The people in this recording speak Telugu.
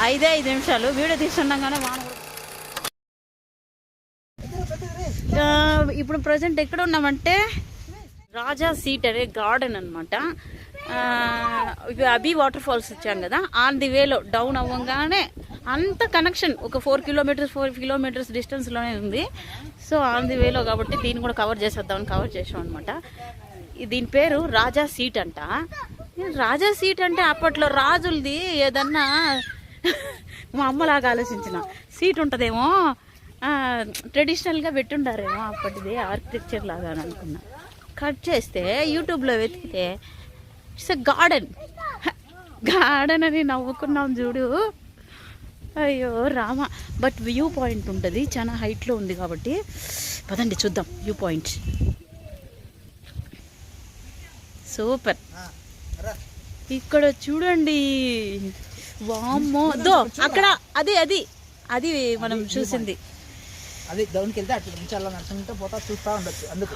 5 నిమిషాలు వీడియో తీస్తుండగానే ఇప్పుడు ప్రజెంట్ ఎక్కడ ఉన్నామంటే రాజా సీట్ అనే గార్డెన్ అనమాట. అబీ వాటర్ ఫాల్స్ ఇచ్చాం కదా, ఆన్ ది వేలో డౌన్ అవ్వగానే అంత కనెక్షన్ ఒక 4 కిలోమీటర్స్ డిస్టెన్స్లోనే ఉంది. సో ఆన్ ది వేలో కాబట్టి దీన్ని కూడా కవర్ చేసేద్దామని కవర్ చేసాం అనమాట. దీని పేరు రాజా సీట్ అంట. రాజా సీట్ అంటే అప్పట్లో రాజులది ఏదన్నా మా అమ్మలాగా ఆలోచించిన సీట్ ఉంటుందేమో, ట్రెడిషనల్గా పెట్టుండారేమో అప్పటిది ఆర్కిటెక్చర్ లాగా అని అనుకున్నా. కట్ చేస్తే యూట్యూబ్లో వెతికితే ఇట్స్ ఎ గార్డెన్ అని నవ్వుకున్నాం చూడు. అయ్యో రామ. బట్ వ్యూ పాయింట్ ఉంటుంది, చాలా హైట్లో ఉంది కాబట్టి పదండి చూద్దాం వ్యూ పాయింట్. సూపర్. ఇక్కడ చూడండి, వామ్మో, దో అక్కడ అది అది అది మనం చూసింది. అది డౌన్కి వెళ్తే అట్లా నుంచి అలా నడుచుకుంటూ పోతా చూస్తూ ఉండొచ్చు. అందుకు